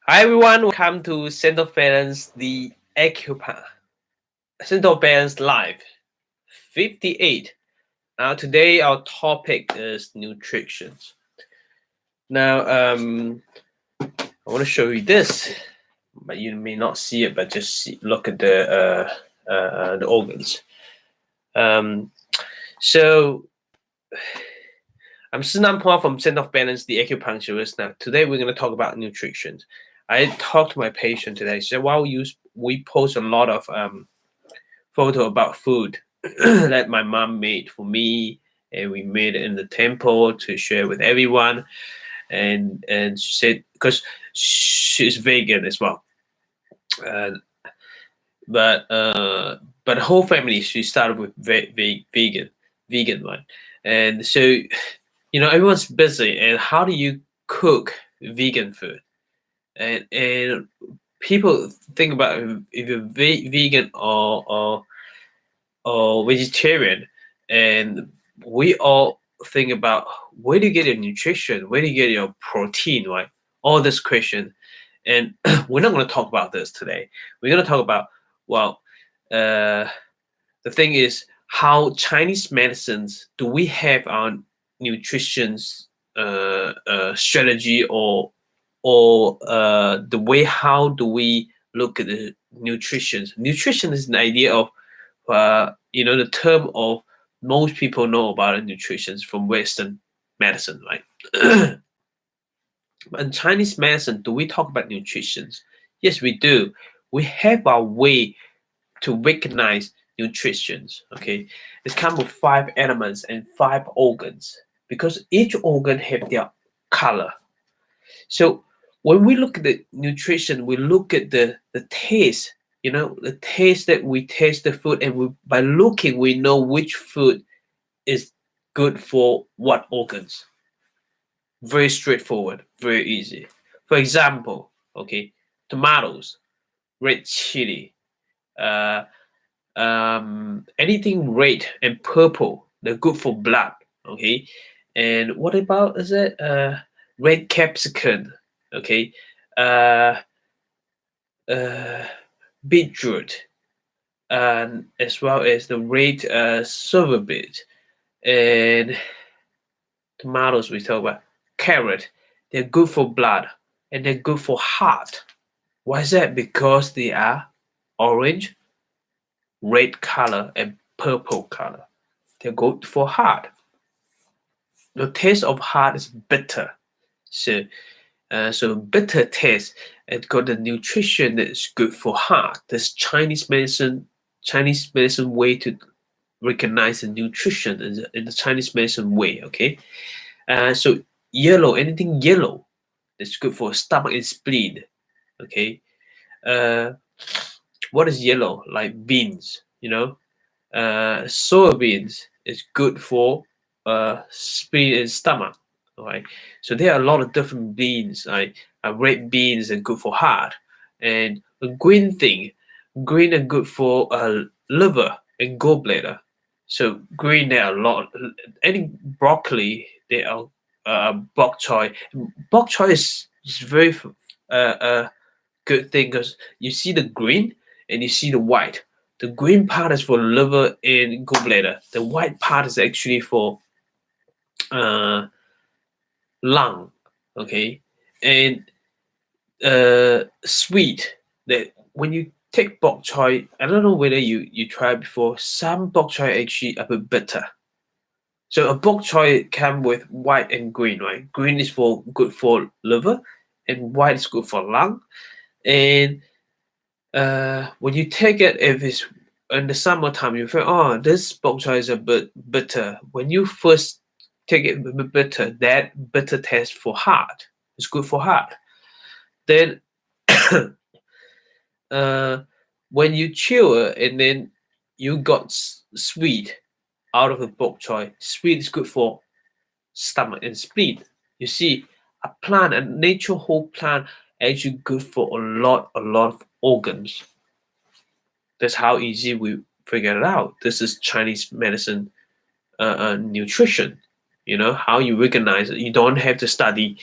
Hi everyone, welcome to Center of Balance, the Acupuncture. Center of Balance Live 58. Now today our topic is nutrition. Now I want to show you this, but you may not see it, but just look at the organs. So I'm Sinan Phua from Center of Balance, the acupuncturist. Now today we're going to talk about nutrition. I talked to my patient today. So while we post a lot of photo about food that my mom made for me, and we made it in the temple to share with everyone. And she said because she's vegan as well, uh, but the whole family she started with vegan one, and so everyone's busy. And how do you cook vegan food? And people think about if you're vegan or vegetarian, and we all think about where do you get your nutrition, where do you get your protein, right? All this question, and we're not going to talk about this today. We're going to talk about well, uh, the thing is how Chinese medicines do we have our nutrition strategy or the way how do we look at the nutrition? Nutrition is an idea of the term of most people know about nutrition from Western medicine, right? But in Chinese medicine, do we talk about nutrition? Yes, we do. We have our way to recognize nutrition. Okay, it's come with five elements and five organs because each organ have their color. So when we look at the nutrition, we look at the taste. The taste that we taste the food, and by looking, we know which food is good for what organs. Very straightforward, very easy. For example, okay, tomatoes, red chili, uh, anything red and purple, they're good for blood. Okay, and what about is it red capsicum? Okay, uh, uh, beetroot, and as well as the red silver beet and tomatoes. We talk about carrot. They're good for blood and they're good for heart. Why is that? Because they are orange, red color, and purple color. They're good for heart. The taste of heart is bitter. So bitter taste and got the nutrition that is good for heart. This Chinese medicine way to recognize the nutrition in the Chinese medicine way. Okay, so yellow, anything yellow, that's good for stomach and spleen. Okay, uh, what is yellow? Like beans, soya beans is good for spleen and stomach. All right, so there are a lot of different beans. Like red beans are good for heart, and a green are good for liver and gallbladder. So green there are a lot. Any broccoli there are bok choy. Bok choy is very good thing because you see the green and you see the white. The green part is for liver and gallbladder. The white part is actually for uh, lung. Okay, and sweet. That when you take bok choy, I don't know whether you tried before. Some bok choy actually a bit bitter. So a bok choy come with white and green, right? Green is for good for liver, and white is good for lung. And when you take it, if it's in the summertime, you feel, oh, this bok choy is a bit bitter. When you first take it a bit bitter, that bitter taste for heart. It's good for heart. Then uh, when you chew it and then you got sweet out of the bok choy, sweet is good for stomach and spleen. You see, a nature whole plant actually good for a lot of organs. That's how easy we figure it out. This is Chinese medicine nutrition. How you recognize it. You don't have to study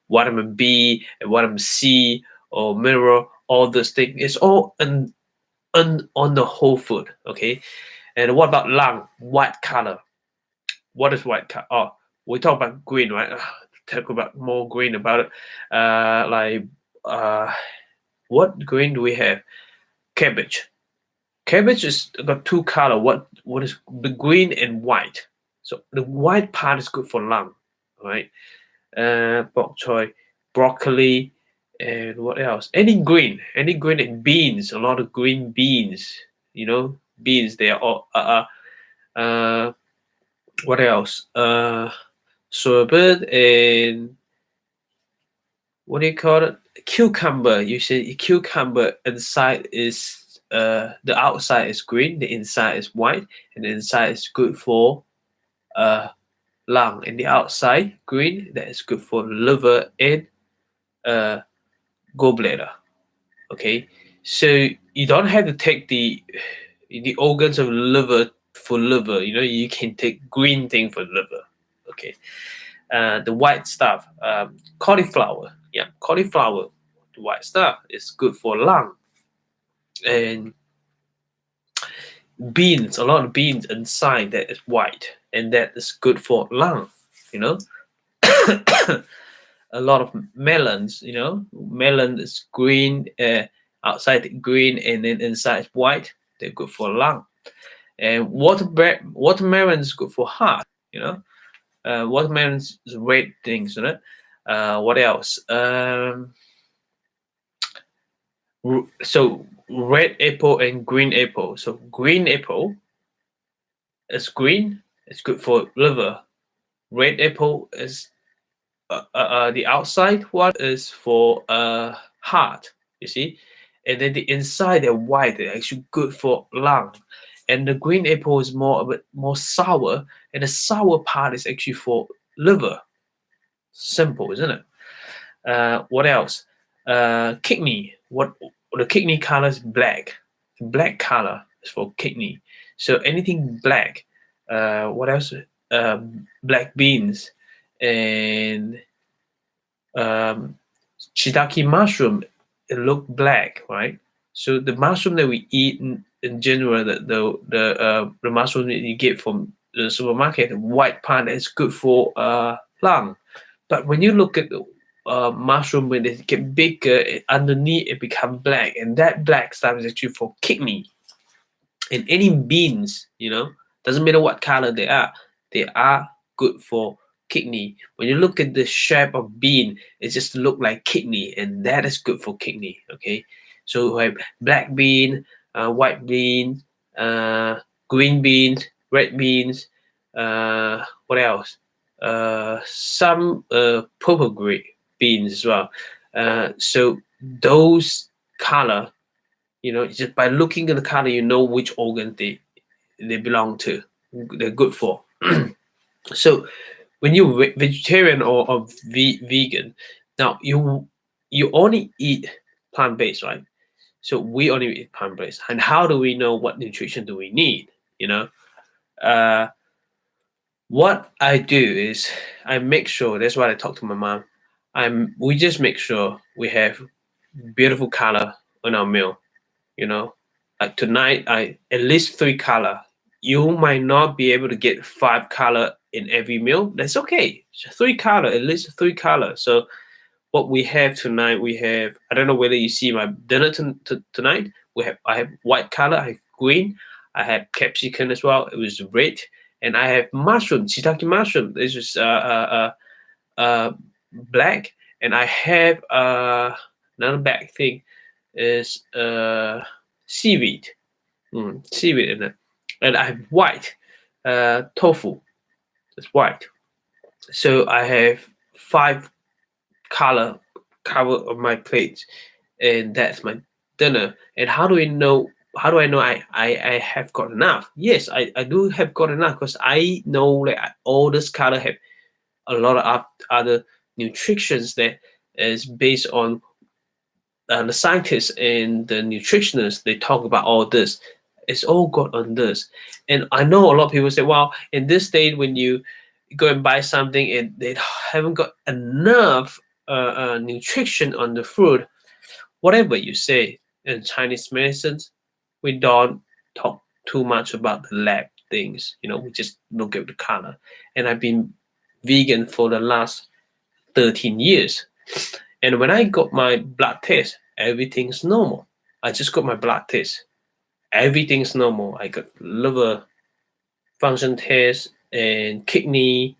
vitamin B and vitamin C or mineral, all those things. It's all on the whole food. Okay. And what about lung? White color. What is white color? Oh, we talk about green, right? Talk about more green about it. Like what green do we have? Cabbage. Cabbage is got two color. What is the green and white? So the white part is good for lung, right? Bok choy, broccoli, and what else? Any green and beans. A lot of green beans. Beans. They are all. Uh, what else? Sorbet and what do you call it? Cucumber. You say cucumber inside is the outside is green, the inside is white, and the inside is good for uh lung, and the outside green that is good for liver and uh gallbladder. Okay, so you don't have to take the organs of liver for liver. You can take green thing for liver. Okay, the white stuff, cauliflower. Yeah, cauliflower, the white stuff is good for lung, and beans. A lot of beans inside that is white, and that is good for lung. You know, a lot of melons. Melon is green, outside green, and then inside is white. They're good for lung. And watermelon is good for heart. Watermelons is red things, what else? So red apple and green apple. So green apple is green. It's good for liver. Red apple is the outside one is for heart. You see, and then the inside they're white. They're actually good for lung. And the green apple is a bit more sour, and the sour part is actually for liver. Simple, isn't it? What else? Kidney. What the kidney color is black. Black color is for kidney. So anything black. What else? Black beans and shiitake mushroom. It look black, right? So the mushroom that we eat in general, the mushroom that you get from the supermarket, the white part is good for lung. But when you look at the mushroom, when they get bigger, underneath it become black, and that black stuff is actually for kidney. And any beans, doesn't matter what color they are good for kidney. When you look at the shape of bean, it just look like kidney, and that is good for kidney. Okay, so we have black bean, white bean, green beans, red beans. What else? Some purple green beans as well. So those color, just by looking at the color, you know which organ they belong to. They're good for. So when you're vegetarian or vegan, now you only eat plant-based, right? So we only eat plant-based. And how do we know what nutrition do we need? What I do is I make sure. That's why I talk to my mom. We just make sure we have beautiful color on our meal. Like tonight, I at least 3 color. You might not be able to get 5 color in every meal. That's okay. 3 color, at least 3 color. So what we have tonight, I don't know whether you see my dinner tonight. I have white color, I have green, I have capsicum as well. It was red, and I have mushroom, shiitake mushroom. This is black, and I have another black thing is seaweed. Seaweed in it, and I have white tofu. It's white. So I have 5 color cover of my plate, and that's my dinner. And how do I know I have got enough? Yes, I do have got enough, because I know that all this color have a lot of other nutritions that is based on the scientists and the nutritionists. They talk about all this. It's all got on this. And I know a lot of people say, well, in this state, when you go and buy something and they haven't got enough nutrition on the food, whatever you say in Chinese medicines, we don't talk too much about the lab things. We just look at the color. And I've been vegan for the last 13 years. And when I got my blood test, everything's normal. I just got my blood test. Everything's normal. I got liver function test and kidney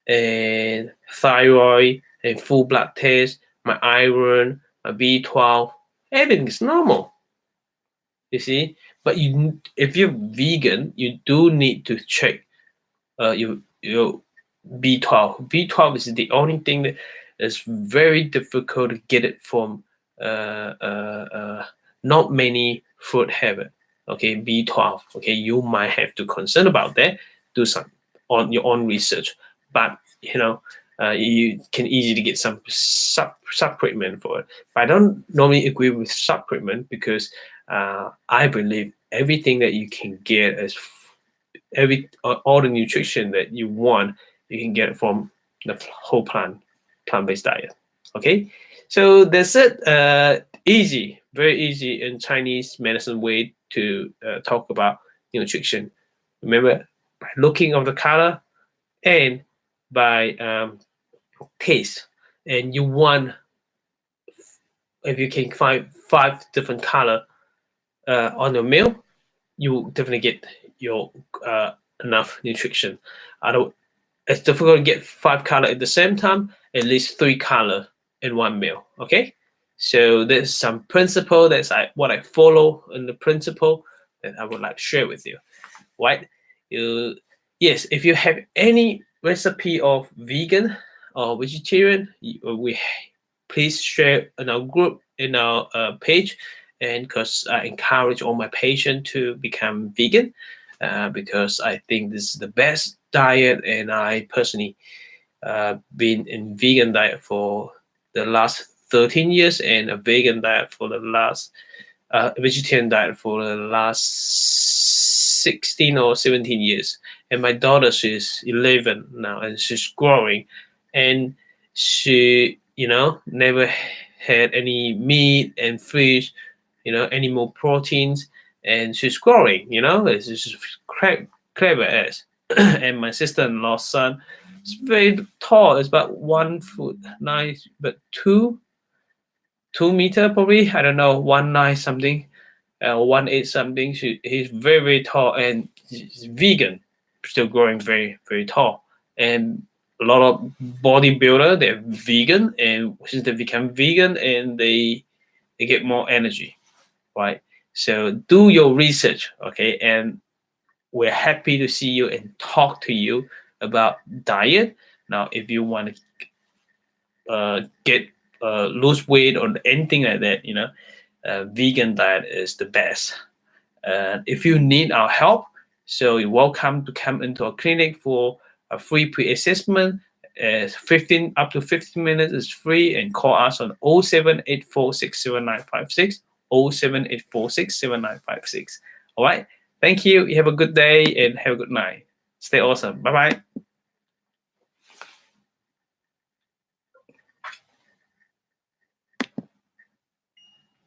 and thyroid and full blood test, my iron, my B12, everything's normal. You see, but if you're vegan, you do need to check your B12. B12 is the only thing that is very difficult to get it from not many food have it. Okay, B12. Okay, you might have to concern about that. Do some on your own research, but you can easily get some supplement for it. But I don't normally agree with supplement because I believe everything that you can get is all the nutrition that you want, you can get it from the whole plant-based diet. Okay, so that's it. Easy, very easy in Chinese medicine way to talk about nutrition. Remember, by looking of the color and by taste, and you want, if you can find 5 different color on your meal, you will definitely get your enough nutrition. It's difficult to get 5 color at the same time, at least 3 color in one meal. Okay, so there's some principle that's what I follow in the principle that I would like to share with you. Right? Yes, if you have any recipe of vegan or vegetarian, please share in our group, in our page, and because I encourage all my patients to become vegan, because I think this is the best diet, and I personally been in vegan diet for the last 13 years and a vegan diet for the last vegetarian diet for the last 16 or 17 years. And my daughter, she's 11 now, and she's growing, and she never had any meat and fish, animal proteins, and she's growing. It's just clever as. And my sister-in-law's son is very tall. It's about 1'9", but 2 meter probably. I don't know, 1'9" something, 1'8" something. He's very, very tall, and he's vegan, still growing very, very tall. And a lot of bodybuilder, they're vegan, and since they become vegan, and they get more energy, right? So do your research, okay? And we're happy to see you and talk to you about diet. Now, if you want to get lose weight or anything like that, vegan diet is the best. If you need our help, so you're welcome to come into our clinic for a free pre-assessment. 15 up to 15 minutes is free, and call us on 078467956, 078467956. All right. Thank you. You have a good day and have a good night. Stay awesome. Bye bye.